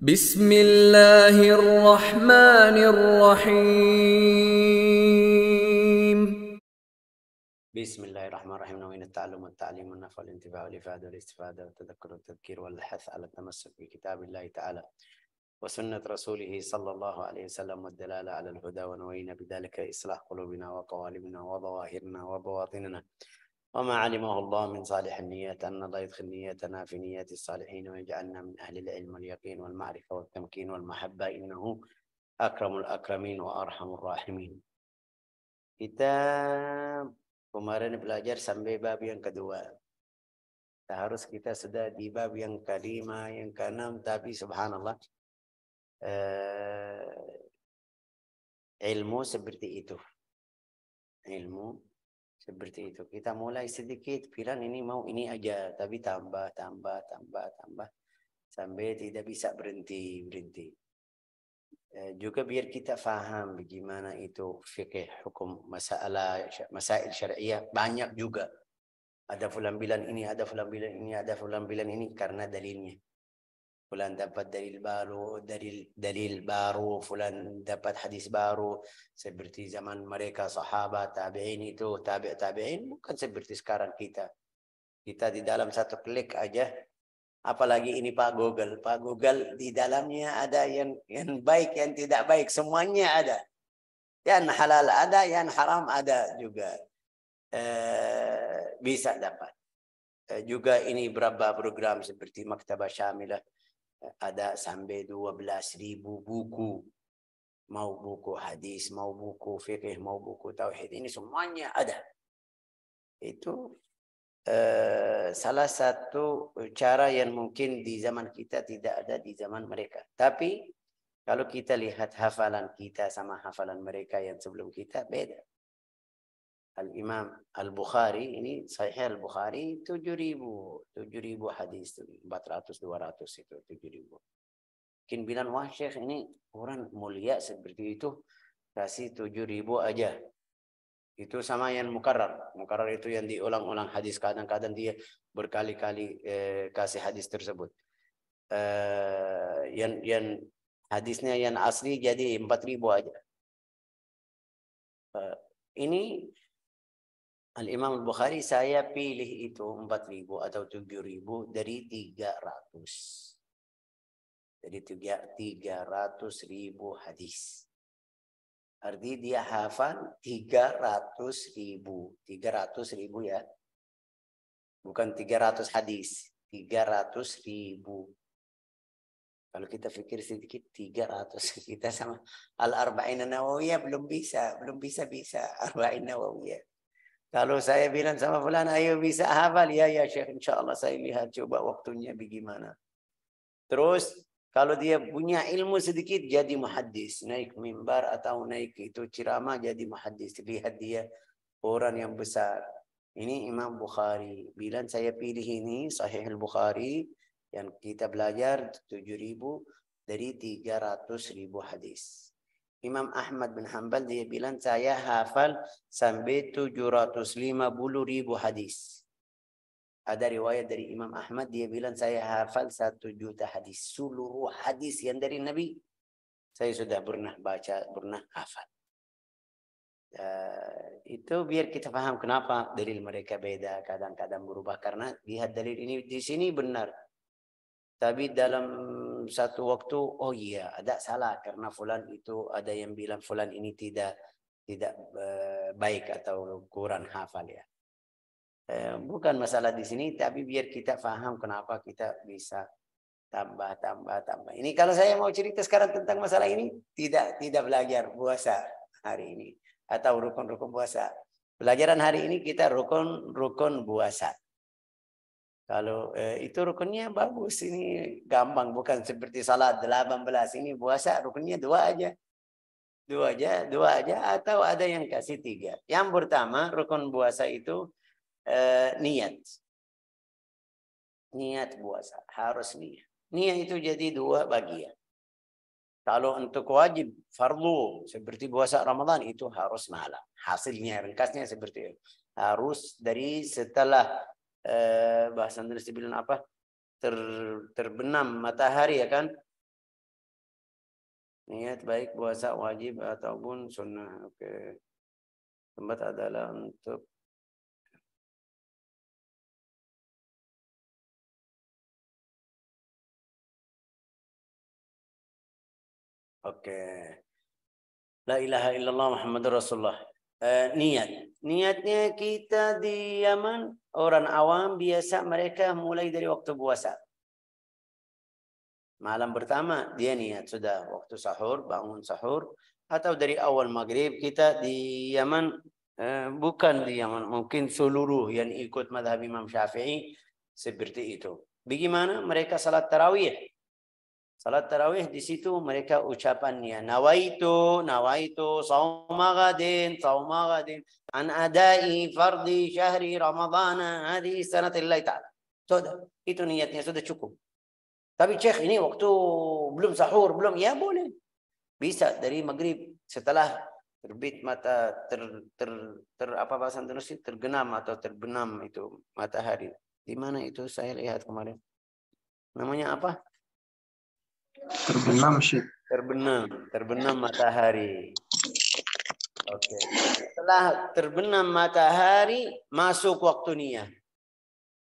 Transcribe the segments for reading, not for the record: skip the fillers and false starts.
Bismillahirrahmanirrahim. Bismillahirrahmanirrahim. Nawaitu at-ta'allum wat-ta'lim wan-naf'u wal-intifa'u wal-ifada wal-istifada wat-tadhakkur wat-tadhkir wal-hath 'ala at-tamassuk bi kitabillahi ta'ala wa sunnat rasulih sallallahu alaihi wasallam wad-dalala 'ala al-huda wa nawaitu bidzalika islah qulubina wa qawalibina wa dhawahirina wa bawatinina wa ma 'alimahu Allah min salihin niyyat anna la yadkhil niyyatana fi niyyati as-salihin wa yaj'alna min ahli al-'ilm wal-yaqin wal-ma'rifah wat-tamkin wal-mahabbah innahu akramul akramin wa arhamur rahimin. Kita kemarin belajar sampai bab yang kedua. Seharusnya kita sudah di bab yang kelima, yang keenam, tapi subhanallah ilmu seperti itu. Ilmu seperti itu. Kita mulai sedikit, pikiran ini mau ini aja, tapi tambah sampai tidak bisa berhenti. Juga biar kita faham bagaimana itu fikih hukum masail syariah banyak juga. Ada fulan bilang ini, ada fulan bilang ini, ada fulan bilang ini karena dalilnya. Fulan dapat dalil baru, fulan dapat hadis baru seperti zaman mereka sahabat, tabi'in itu, tabi'in bukan seperti sekarang kita. Kita di dalam satu klik aja. Apalagi ini Pak Google di dalamnya ada yang baik, yang tidak baik, semuanya ada. Yang halal ada, yang haram ada juga. Bisa dapat. Juga ini berapa program seperti Maktabah Syamilah, ada sampai 12.000 buku. Mau buku hadis, mau buku fikih, mau buku tauhid, ini semuanya ada. Itu salah satu cara yang mungkin di zaman kita tidak ada di zaman mereka. Tapi kalau kita lihat hafalan kita sama hafalan mereka yang sebelum kita beda. Al-Imam Al-Bukhari ini Sahih Al-Bukhari 7.000 hadis, 400-200 itu 7.000. Mungkin bilang wah Syekh ini orang mulia seperti itu kasih 7.000 aja. Itu sama yang mukarrar. Mukarrar itu yang diulang-ulang hadis. Kadang-kadang dia berkali-kali kasih hadis tersebut. Yang hadisnya yang asli jadi 4.000 aja. Ini Al-Imam Al-Bukhari saya pilih itu 4.000 atau 7.000 dari 300. Jadi 300.000 hadis. Artinya dia hafal 300.000. 300.000 ya. Bukan 300 hadis. 300.000. Kalau kita pikir sedikit 300. Kita sama Al-Arba'in Nawawiyah belum bisa. Arba'in Nawawiyah. Kalau saya bilang sama fulan, ayo bisa hafal. Ya Syekh, insyaAllah saya lihat coba waktunya bagaimana. Terus kalau dia punya ilmu sedikit jadi muhaddis, naik mimbar atau naik itu ceramah jadi muhaddis. Lihat dia orang yang besar. Ini Imam Bukhari. Bilang saya pilih ini Sahih Al-Bukhari yang kita belajar 7.000 dari 300.000 hadis. Imam Ahmad bin Hanbal dia bilang saya hafal sampai 750.000 hadis. Ada riwayat dari Imam Ahmad, dia bilang saya hafal 1 juta hadis. Seluruh hadis yang dari Nabi, saya sudah pernah baca, pernah hafal. Itu biar kita paham kenapa dalil mereka beda, kadang-kadang berubah. Karena lihat dalil ini di sini benar. Tapi dalam satu waktu, oh iya ada salah. Karena fulan itu ada yang bilang fulan ini tidak baik atau kurang hafal ya. Bukan masalah di sini, tapi biar kita paham kenapa kita bisa tambah. Ini kalau saya mau cerita sekarang tentang masalah ini, tidak belajar puasa hari ini atau rukun-rukun puasa. Pelajaran hari ini kita rukun puasa. Kalau itu rukunnya bagus, ini gampang, bukan seperti salat 18. Ini puasa rukunnya 2 aja. 2 aja atau ada yang kasih 3. Yang pertama rukun puasa itu niat. Niat puasa, harus niat. Niat itu jadi 2 bagian. Kalau untuk wajib, fardu, seperti puasa Ramadan itu harus malam. Hasilnya, ringkasnya seperti itu. Harus dari setelah bahasa Indonesia bilang apa? Terbenam matahari ya kan? Niat baik puasa wajib ataupun sunnah. Oke. Tempat adalah untuk La ilaha illallah Muhammadur Rasulullah. Niatnya kita di Yaman, orang awam biasa mereka mulai dari waktu puasa. Malam pertama dia niat sudah waktu sahur, bangun sahur, atau dari awal maghrib. Kita di Yaman, bukan di Yaman, mungkin seluruh yang ikut madhab Imam Syafi'i seperti itu. Bagaimana mereka salat tarawih? Salat tarawih di situ mereka ucapannya nawaitu sauma ghadin an adai fardi syahri ramadhana hadhihi sanatillahi ta'ala. Sudah, itu niatnya sudah cukup. Tapi Syekh ini waktu belum sahur, belum, ya boleh. Bisa dari maghrib setelah terbit mata apa bahasa Indonesia, tergenam atau terbenam itu matahari. Di mana itu saya lihat kemarin. Namanya apa? Terbenam, Syekh. Terbenam matahari. Oke. Setelah terbenam matahari, masuk waktu niat.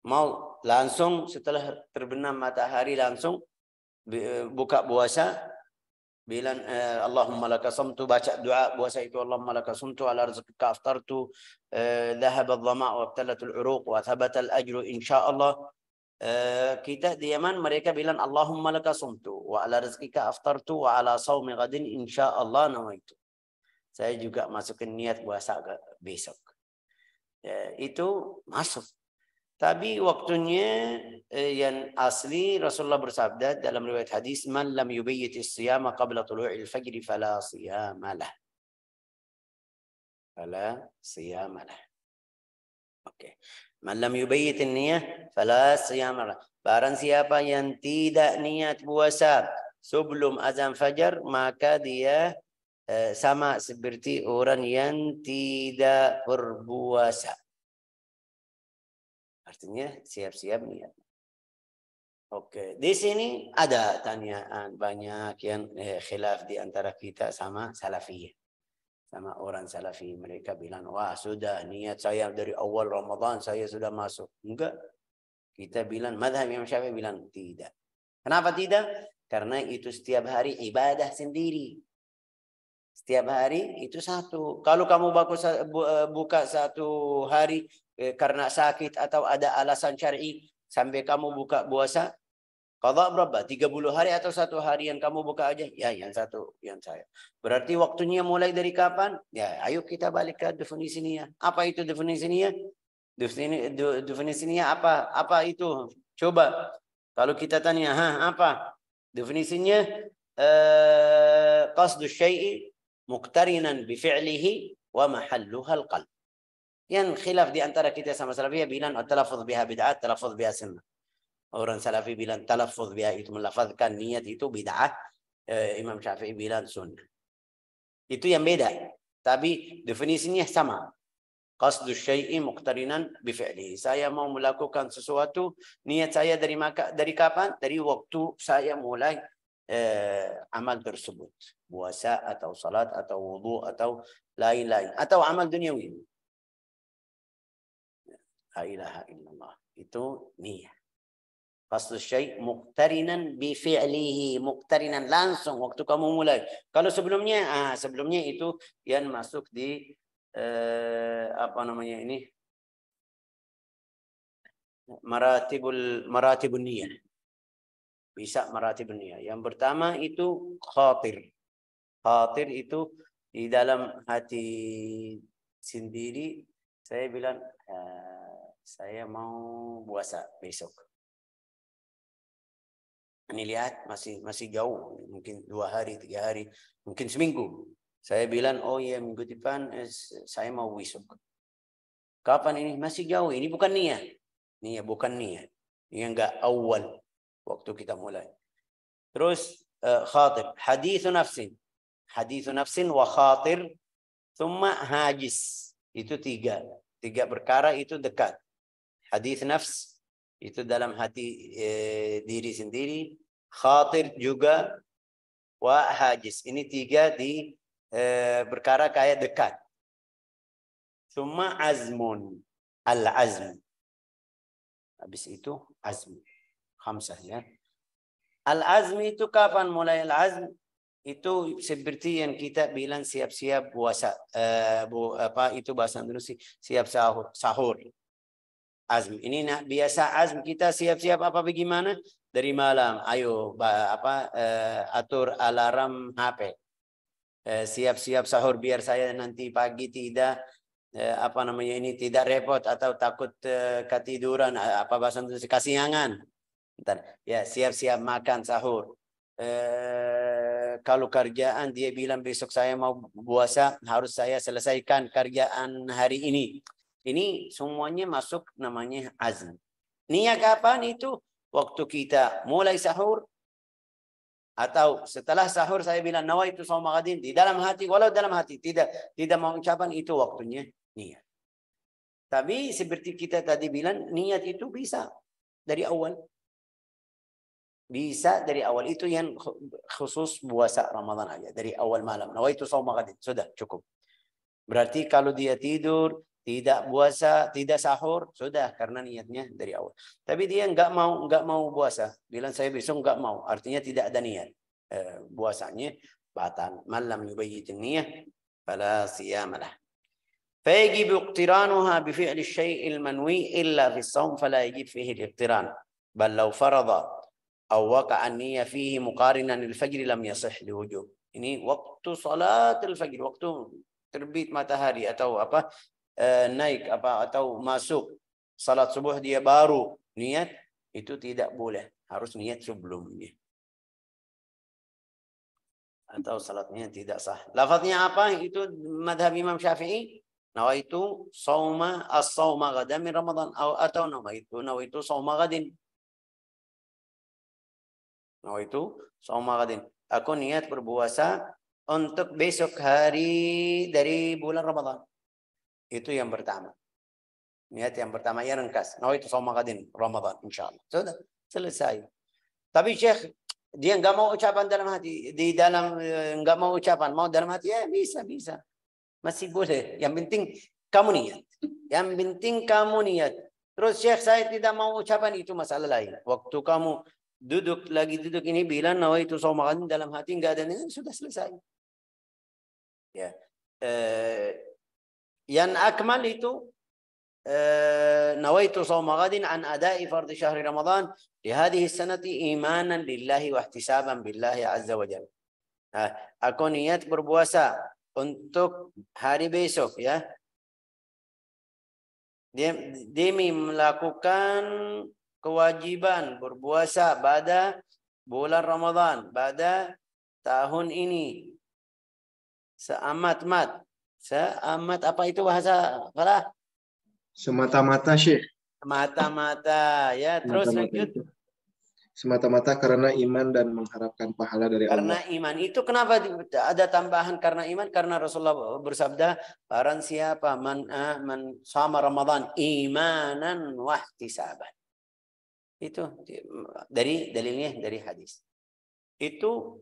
Mau langsung setelah terbenam matahari langsung buka puasa, bilang Allahumma laka sumtu, baca doa puasa itu, Allahumma laka sumtu ala rizqika aftartu dhahaba adh-dhama' wa ibtalat al-uruq wa thabata al-ajru insyaallah. Kita di Yaman mereka bilang Allahumma laka sumtu wa ala rizqika aftartu wa ala saumi ghadin insyaallah nawaitu. Saya juga masukin niat puasa besok. Itu masuk. Tapi waktunya yang asli Rasulullah bersabda dalam riwayat hadis, man lam yubayyit as-siyama qabla tulu'il fajr fala siyama lah. Fala siyama lah. Oke. Man lam yubayyit an-niyah fala siyama lah. Barang siapa yang tidak niat puasa sebelum azan fajar, maka dia sama seperti orang yang tidak berpuasa. Artinya siap-siap niat. Oke, di sini ada tanyaan banyak yang khilaf di antara kita sama salafiyah. Sama orang salafi, mereka bilang, wah sudah niat saya dari awal Ramadan saya sudah masuk. Enggak. Kita bilang, madhab Imam Syafi'i bilang tidak. Kenapa tidak? Karena itu setiap hari ibadah sendiri. Setiap hari itu satu. Kalau kamu buka satu hari karena sakit atau ada alasan syar'i sampai kamu buka puasa, qadha berapa? 30 hari atau satu hari yang kamu buka aja? Ya, yang satu, yang saya. Berarti waktunya mulai dari kapan? Ya, ayo kita balik ke definisinya. Apa itu definisinya? Definisinya apa? Apa itu? Coba. Kalau kita tanya, apa? Definisinya qasdu syai'i muqtarinan bifi'lihi wa mahalluha al-qalb. Yang khilaf di antara kita sama salafiyah bilang at-talaffuz biha bid'ah, talaffuz biha sunnah. Orang salafi bilang talaffuz biha itu melafazkan niat itu bid'ah, Imam Syafi'i bilang sunnah. Itu yang beda, tapi definisinya sama. Qasdu syai'i muqtarinan bifi'lihi. Saya mau melakukan sesuatu, niat saya dari kapan? Dari waktu saya mulai amal tersebut. Puasa atau salat atau wudu atau lain-lain. Atau amal duniawi. La ilaha illallah. Itu niat. Qasdu syai' muqtarinan bifi'lihi. Muqtarinan langsung waktu kamu mulai. Kalau sebelumnya itu yang masuk di apa namanya ini? Maratibun niyah. Bisa maratibun niyah. Yang pertama itu khatir. Khatir itu di dalam hati sendiri. Saya bilang saya mau puasa besok. Ini lihat masih jauh, mungkin 2 hari, 3 hari, mungkin seminggu. Saya bilang, oh ya minggu depan saya mau besok. Kapan ini? Masih jauh. Ini bukan niat. Niat bukan niat. Ini enggak awal waktu kita mulai. Terus khatir, hadithu nafsin. Hadithu nafsin wa khatir, thumma hajis. Itu 3 perkara itu dekat. Hadith nafs itu dalam hati diri sendiri. Khatir juga wa hajiz. Ini tiga di perkara kayak dekat. Summa azmun. Al-azm. Habis itu azm. Khamsah ya. Al-azm itu kapan mulai al-azm? Itu seperti yang kita bilang siap-siap puasa. Apa itu bahasa Indonesia? Siap sahur. Azm. Ini biasa azm kita siap-siap apa bagaimana? Dari malam. Ayo atur alarm HP. Siap-siap sahur biar saya nanti pagi tidak tidak repot atau takut ketiduran, apa bahasa Indonesia, kasiangan. Bentar. Ya, siap-siap makan sahur. Kalau kerjaan dia bilang besok saya mau puasa, harus saya selesaikan kerjaan hari ini. Ini semuanya masuk namanya azm. Niat kapan itu? Waktu kita mulai sahur atau setelah sahur saya bilang nawaitu shauma ghadin di dalam hati, walau dalam hati tidak mau ucapan, itu waktunya niat. Tapi seperti kita tadi bilang, niat itu bisa dari awal. Bisa dari awal, itu yang khusus puasa Ramadan aja, dari awal malam. Nawaitu shauma ghadin, sudah cukup. Berarti kalau dia tidur, tidak puasa, tidak sahur, sudah karena niatnya dari awal. Tapi dia nggak mau puasa, bilang saya besok nggak mau, artinya tidak ada niat. Puasanya batal. Man lam yubayyit an-niyah fala siyam lah. فيجب اقترانها بفعل الشيء المنوي إلا في الصوم فلا يجب فيه الاقتران بل لو فرض أو وقع النية فيه مقارنا للفجر لم يصح لوجوب. Ini waktu salat al-fajr, waktu terbit matahari atau naik atau masuk salat subuh dia baru niat, itu tidak boleh, harus niat sebelumnya. Atau salatnya tidak sah. Lafaznya apa? Itu madhab Imam Syafi'i. Nawaitu as-shauma ghadan min Ramadan atau nawaitu shauma ghadin. Nawaitu shauma ghadin. Aku niat berpuasa untuk besok hari dari bulan Ramadan. Itu yang pertama. Niat yang pertama yang ringkas. Nawaitu shauma ghadin Ramadan insyaallah. Sudah selesai. Tapi Syekh dia nggak mau ucapan dalam hati, nggak mau ucapan, mau dalam hati, ya bisa. Masih boleh. Yang penting kamu niat. Yang penting kamu niat. Terus Syekh saya tidak mau ucapan, itu masalah lain. Waktu kamu duduk ini bilang nawaitu shauma ghadin dalam hati enggak ada niat, sudah selesai. Ya. Yang akmal itu nawaitu shauma ghadin an ada'i fardhi syahri Ramadan li hadhihi sanati imanan lillahi wa ihtisaban billahi azza wa jalla. Aku niat berpuasa untuk hari besok ya. Demi melakukan kewajiban berpuasa pada bulan Ramadan pada tahun ini. Seamat apa itu bahasa Falah? Semata-mata Syekh. Semata-mata ya. Terus lanjut. Semata-mata karena iman dan mengharapkan pahala dari Allah. Karena iman. Itu kenapa ada tambahan karena iman? Karena Rasulullah bersabda, barang siapa man shama Ramadan imanan wa ihtisaban. Itu dalilnya dari hadis. Itu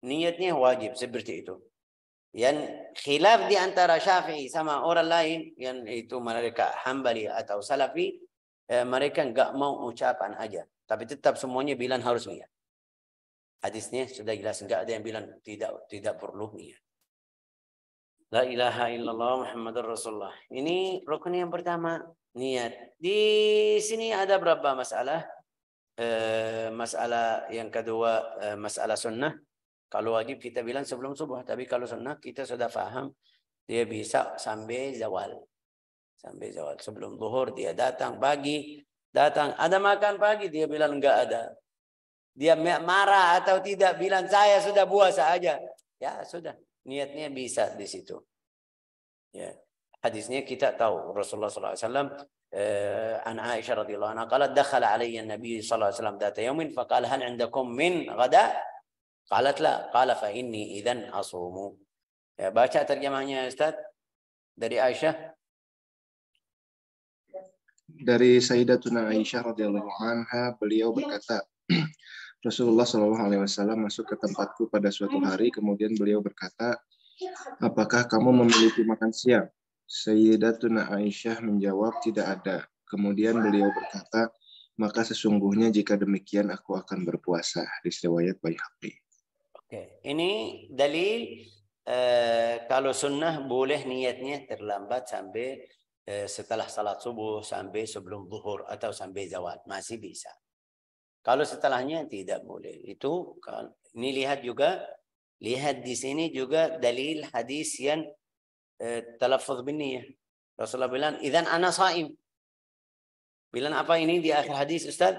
niatnya wajib seperti itu. Yang khilaf di antara Syafi'i sama orang lain, yang itu mereka Hambali atau Salafi, mereka enggak mau ucapan aja, tapi tetap semuanya bilang harus niat. Hadisnya sudah jelas, enggak ada yang bilang tidak perlu niat. La ilaha illallah Muhammadur Rasulullah. Ini rukun yang pertama, niat. Di sini ada berapa masalah? Masalah yang kedua, masalah sunnah. Kalau wajib kita bilang sebelum subuh, tapi kalau sunnah kita sudah paham, dia bisa sampai zawal. Sampai zawal. Sebelum zuhur dia datang pagi, ada makan pagi, dia bilang enggak ada. Dia marah atau tidak, bilang saya sudah puasa aja. Ya sudah, niatnya bisa di situ. Ya. Hadisnya kita tahu Rasulullah SAW an Aisyah radhiyallahu anha qalat dakhala alayya an-nabiy sallallahu alaihi wasallam data yawmin faqala hal 'indakum min ghada? Qalat la, qala fa inni idzan asumu. Ya, baca terjemahnya Ustaz dari Aisyah. Dari Sayyidatuna Aisyah radhiyallahu anha, beliau berkata, Rasulullah Shallallahu Alaihi Wasallam masuk ke tempatku pada suatu hari, kemudian beliau berkata, apakah kamu memiliki makan siang? Sayyidatuna Aisyah menjawab, tidak ada. Kemudian beliau berkata, maka sesungguhnya jika demikian aku akan berpuasa. Hadis riwayat Baihaqi. Oke, ini dalil kalau sunnah boleh niatnya terlambat sampai setelah salat subuh, sampai sebelum zuhur atau sampai zawal, masih bisa. Kalau setelahnya tidak boleh. Itu ini lihat di sini juga dalil hadis yang talaffuz bin niyah. Rasulullah bilang, "Idzan ana shaim." Bilang apa ini di akhir hadis, Ustaz?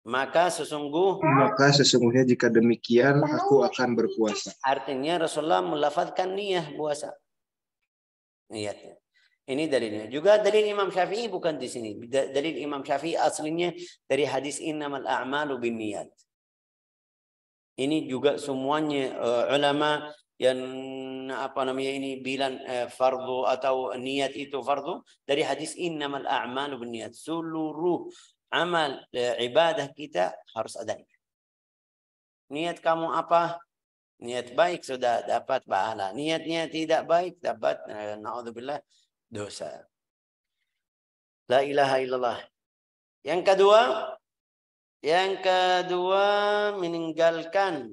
Maka sesungguhnya jika demikian aku akan berpuasa. Artinya Rasulullah melafazkan niyah puasa. Niatnya. Ini dalilnya. Juga dalil Imam Syafi'i bukan di sini. Dalil Imam Syafi'i aslinya dari hadis innamal a'malu binniyat. Ini juga semuanya ulama yang ini bilang fardu atau niat itu fardu dari hadis innamal a'malu binniyat. Seluruh amal ibadah kita harus ada niat. Niat kamu apa? Niat baik sudah dapat pahala. Niatnya tidak baik dapat naudzubillah dosa. La ilaha illallah. Yang kedua meninggalkan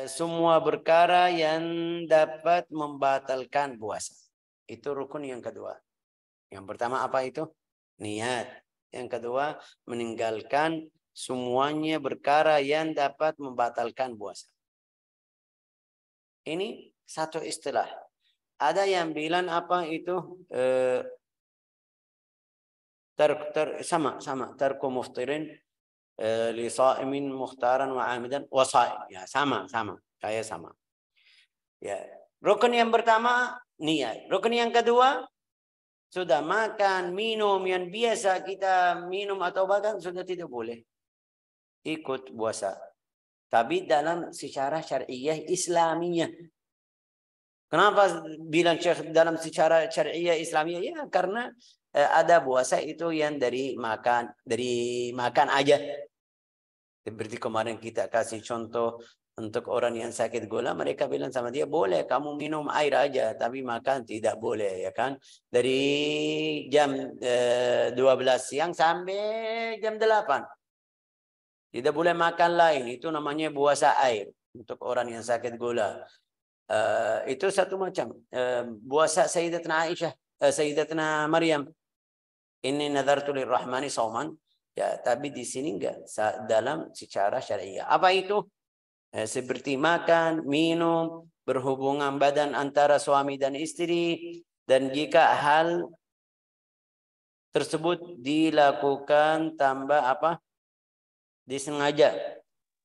semua perkara yang dapat membatalkan puasa. Itu rukun yang kedua. Yang pertama apa itu? Niat. Yang kedua meninggalkan semuanya perkara yang dapat membatalkan puasa. Ini satu istilah. Ada yang bilang apa itu sama tarku muftirin li shaimin mukhtaran wa amidan wa shaim. Ya, sama. Kayak sama. Ya. Rukun yang pertama niat. Rukun yang kedua sudah makan, minum yang biasa kita minum atau bahkan sudah tidak boleh ikut puasa. Tapi dalam secara syariah Islamiyah. Kenapa bilang dalam secara syariah Islamiyah? Ya karena ada puasa itu yang dari makan aja. Seperti kemarin kita kasih contoh untuk orang yang sakit gula, mereka bilang sama dia, boleh kamu minum air aja, tapi makan tidak boleh, ya kan? Dari jam 12 siang sampai jam 8. Tidak boleh makan lain, itu namanya puasa air untuk orang yang sakit gula. Itu satu macam puasa Sayyidatuna Aisyah, Sayyidatuna Maryam. Inni nadartu lirrahmani sauman. Ya, tapi di sini enggak dalam secara syariah. Apa itu? Seperti makan, minum, berhubungan badan antara suami dan istri, dan jika hal tersebut dilakukan disengaja,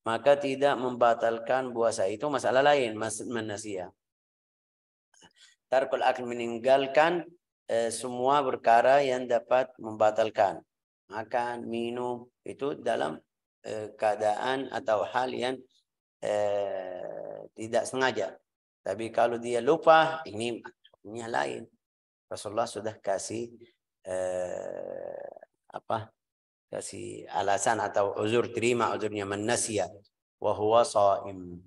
maka tidak membatalkan puasa. Itu masalah lain, manusia. Tarkul akil meninggalkan semua perkara yang dapat membatalkan. Makan, minum, itu dalam keadaan atau hal yang tidak sengaja. Tapi kalau dia lupa, ini lain. Rasulullah sudah kasih kasih alasan atau uzur, terima uzurnya, man nasiya wa huwa shaim.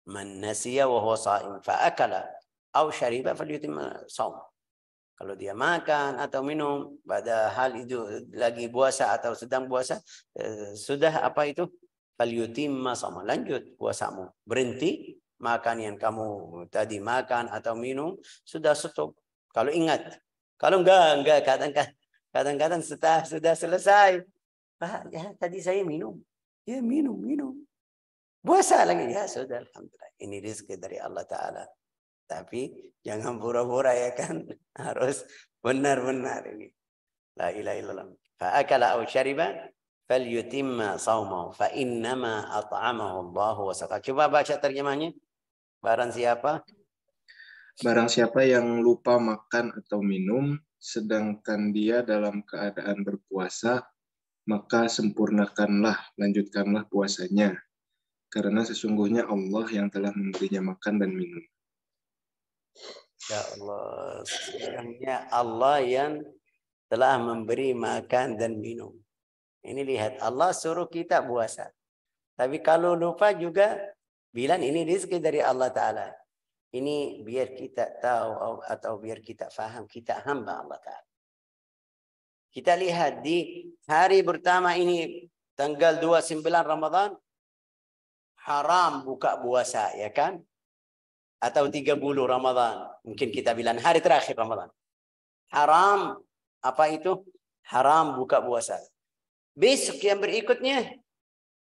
Man nasiya wa huwa shaim fa akala aw syariba falyutimma shaum. Kalau dia makan atau minum pada hal itu lagi puasa atau sedang puasa, sudah falyutimma shaum, lanjut puasamu. Berhenti makan yang kamu tadi makan atau minum, sudah stop. Kalau ingat. Kalau enggak kadang-kadang sudah selesai. Pak, ya tadi saya minum. Ya minum. Puasa lagi. Ya sudah, alhamdulillah. Ini rezeki dari Allah Ta'ala. Tapi jangan pura-pura, ya kan. Harus benar-benar ini. La ilaha illallah. Fa'akala aw syariba falyutimma saumahu fa innama at'amahu Allah wa saqa. Coba baca terjemahnya. Barang siapa yang lupa makan atau minum sedangkan dia dalam keadaan berpuasa, maka lanjutkanlah puasanya. Karena sesungguhnya Allah yang telah memberinya makan dan minum. Ya Allah, sesungguhnya Allah yang telah memberi makan dan minum. Ini lihat, Allah suruh kita puasa. Tapi kalau lupa juga bilang ini rezeki dari Allah Ta'ala. Ini biar kita tahu atau biar kita faham kita hamba Allah Ta'ala. Kita lihat di hari pertama ini tanggal 29 Ramadan haram buka puasa, ya kan? Atau 30 Ramadan. Mungkin kita bilang hari terakhir Ramadan. Haram apa itu? Haram buka puasa. Besok yang berikutnya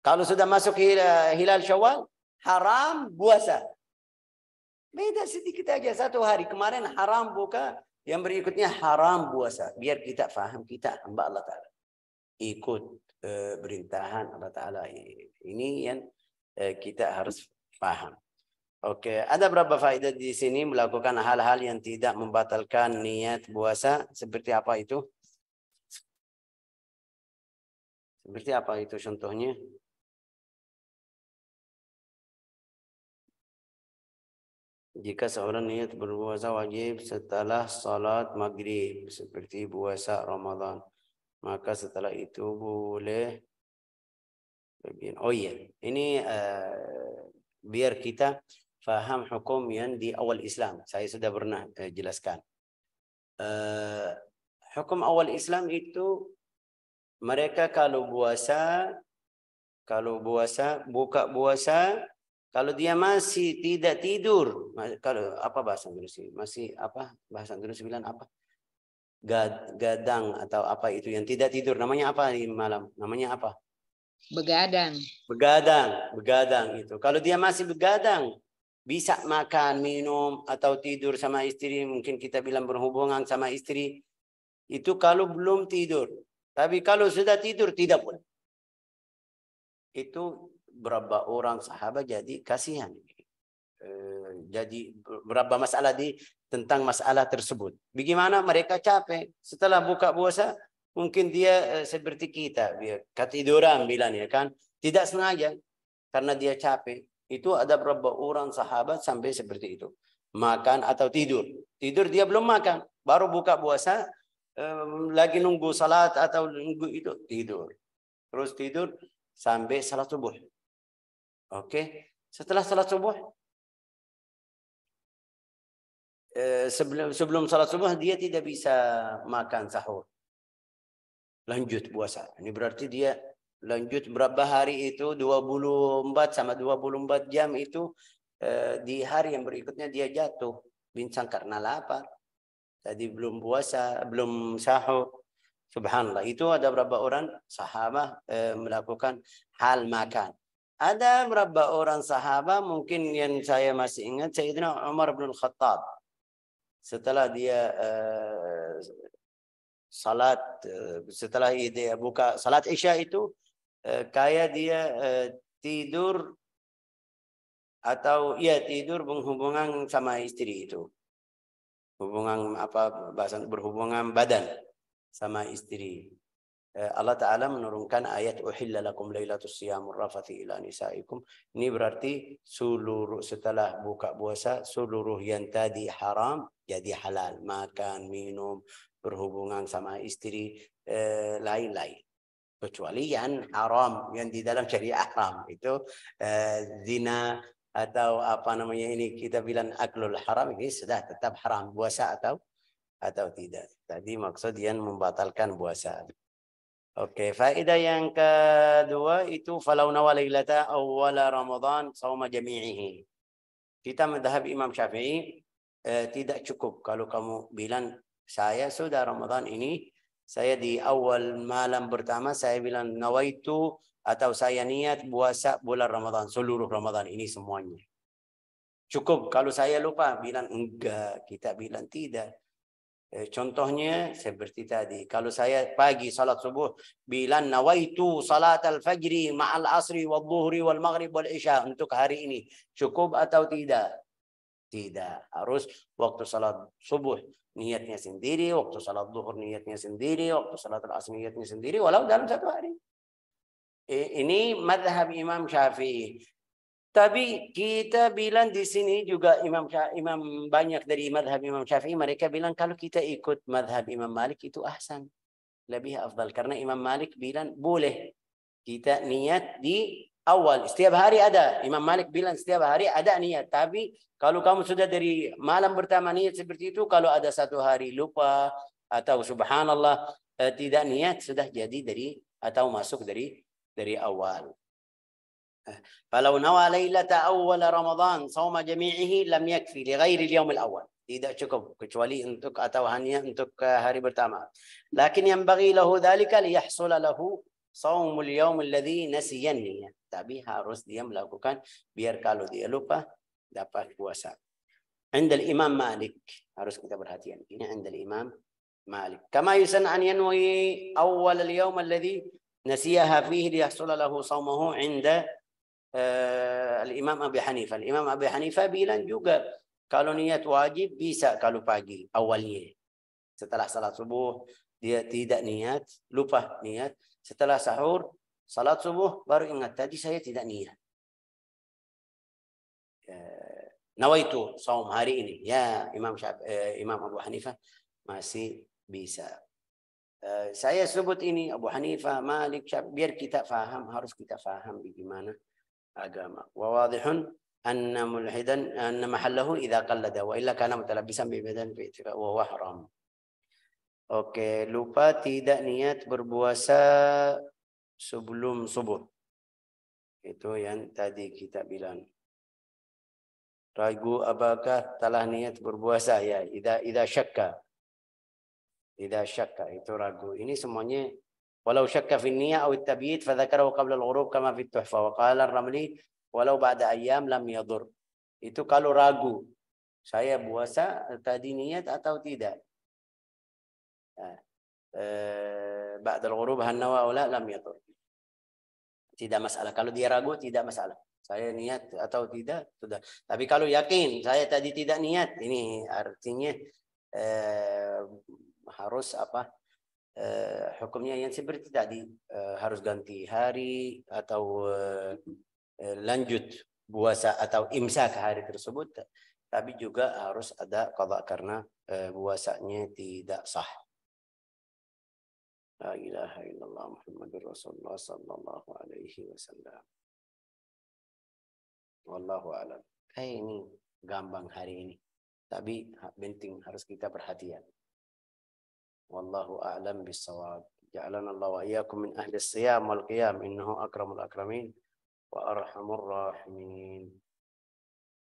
kalau sudah masuk hilal Syawal haram puasa. Beda sedikit aja, satu hari kemarin haram buka, yang berikutnya haram puasa. Biar kita faham kita hamba Allah Ta'ala. Ikut perintahan Allah Ta'ala. Ini yang kita harus paham. Oke, ada berapa faedah di sini melakukan hal-hal yang tidak membatalkan niat puasa. Seperti apa itu? Seperti apa itu contohnya? Jika seorang niat berpuasa wajib setelah salat maghrib seperti puasa Ramadan, maka setelah itu boleh. Oh iya, ini biar kita faham hukum yang di awal Islam. Saya sudah pernah jelaskan. Hukum awal Islam itu mereka kalau puasa, buka puasa, kalau dia masih tidak tidur, kalau apa bahasa Inggris? Masih apa bahasa Inggris bilang apa? Gadang atau apa itu yang tidak tidur, namanya apa di malam? Namanya apa? Begadang. Begadang itu. Kalau dia masih begadang, bisa makan, minum atau tidur sama istri, mungkin kita bilang berhubungan sama istri, itu kalau belum tidur. Tapi kalau sudah tidur tidak boleh. Itu berapa orang sahabat jadi kasihan. Jadi berapa masalah tentang masalah tersebut. Bagaimana mereka capek setelah buka puasa, mungkin dia seperti kita, dia ketiduran bilang, ya kan, tidak sengaja karena dia capek. Itu ada berapa orang sahabat sampai seperti itu, makan atau tidur dia belum makan, baru buka puasa, lagi nunggu salat atau nunggu itu tidur, terus tidur sampai salat subuh. Oke, setelah salat subuh, sebelum salat subuh dia tidak bisa makan sahur, lanjut puasa. Ini berarti dia lanjut berapa hari itu, 24 sama 24 jam itu, di hari yang berikutnya dia jatuh pincang karena lapar. Tadi belum puasa, belum sahur. Subhanallah, itu ada berapa orang sahabat melakukan hal makan. Ada berapa orang sahabat mungkin yang saya masih ingat, Sayyidina Umar bin Khattab. Setelah dia salat, setelah dia buka salat Isya itu, kayak dia tidur atau ya tidur berhubungan sama istri itu, hubungan apa bahasa, berhubungan badan sama istri. Allah Ta'ala menurunkan ayat uhilla lakum lailatus siyamur rafathi ila nisaikum. Ini berarti seluruh setelah buka puasa seluruh yang tadi haram jadi halal, makan, minum, berhubungan sama istri, lain-lain. Kecuali yang haram, yang di dalam syariah haram itu zina atau apa namanya ini kita bilang aklul haram, ini sudah tetap haram puasa atau tidak. Tadi maksud yang membatalkan puasa. Oke, faedah yang kedua itu falau nawa lailata awwala Ramadan sauma jami'ihi. Kita madhab Imam Syafi'i tidak cukup kalau kamu bilang saya sudah Ramadan ini, saya di awal malam pertama saya bilang nawaitu atau saya niat puasa bulan Ramadan, seluruh Ramadan ini semuanya. Cukup kalau saya lupa bilang enggak, kita bilang tidak. Contohnya seperti tadi, kalau saya pagi salat subuh bilang nawaitu salat al-fajri ma'al asri wal dhuhri wal maghrib wal isya untuk hari ini, cukup atau tidak? Tidak, harus waktu salat subuh niatnya sendiri, waktu salat zuhur niatnya sendiri, waktu salat al-asr niatnya sendiri, walau dalam satu hari. Ini madhab Imam Syafi'i. Tapi kita bilang di sini juga imam banyak dari madhab Imam Syafi'i mereka bilang kalau kita ikut madhab Imam Malik itu ahsan, lebih afdal. Karena Imam Malik bilang boleh kita niat di awal. Setiap hari ada. Imam Malik bilang setiap hari ada niat. Tapi kalau kamu sudah dari malam pertama niat seperti itu, kalau ada satu hari lupa atau subhanallah tidak niat, sudah jadi dari atau masuk dari awal. Falau nawa lailata awal Ramadan sauma jami'ihi lam yakfi li ghairi al-yawm al-awwal. Tidak cukup kecuali untuk atau hanya untuk hari pertama. Lakin yang bagi lahu dzalika liyahsula lahu saumul yawm alladhi nasiya niyah. Tapi harus dia melakukan biar kalau dia lupa dapat puasa. Inda al-Imam Malik harus kita perhatikan. Ini inda al-Imam Malik. Kama yusan an yanwi awal al-yawm alladhi nasiyaha fihi liyahsula lahu saumahu inda Imam Abi Hanifah. Imam Abi Hanifah bilang juga kalau niat wajib bisa kalau pagi awalnya. Setelah salat subuh dia tidak niat, lupa niat. Setelah sahur, salat subuh baru ingat tadi saya tidak niat. Nawaitu saum hari ini. Ya Imam Abu Hanifah masih bisa. Saya sebut ini Abu Hanifah, Malik, biar kita faham, harus kita faham bagaimana agama. Wa wadihun anna mulhidan anna mahallahu idza qallada wa illa kana mutalabbisan bi badan fi i'tikaf wa huwa haram. Oke, lupa tidak niat berpuasa sebelum subuh. Itu yang tadi kita bilang. Ragu apakah telah niat berpuasa ya? Idza syakka. Idza syakka itu ragu. Ini semuanya walau syakka fi niyyah aw at-tabyid fa dzakarahu qabla al-ghurub kama fi at-tuhfa wa qala ar-Ramli walau ba'da ayyam lam yadur. Itu kalau ragu. Saya puasa tadi niat atau tidak? Ba'da al-ghurub hal nawa aw la lam yadur. Tidak masalah. Kalau dia ragu tidak masalah. Saya niat atau tidak sudah. Tapi kalau yakin saya tadi tidak niat, ini artinya harus apa? Hukumnya yang seperti tadi harus ganti hari atau lanjut puasa atau imsak hari tersebut, tapi juga harus ada qada karena puasanya tidak sah. La ilaha illallah Muhammadur Rasulullah sallallahu alaihi wasallam. Wallahu a'lam. Ini gampang hari ini, tapi penting harus kita perhatikan. Wallahu a'lam bis-shawab. Ja'alana Allah wa iyyakum min ahli as-siyam wal qiyam innahu akramul akramin wa arhamur rahimin.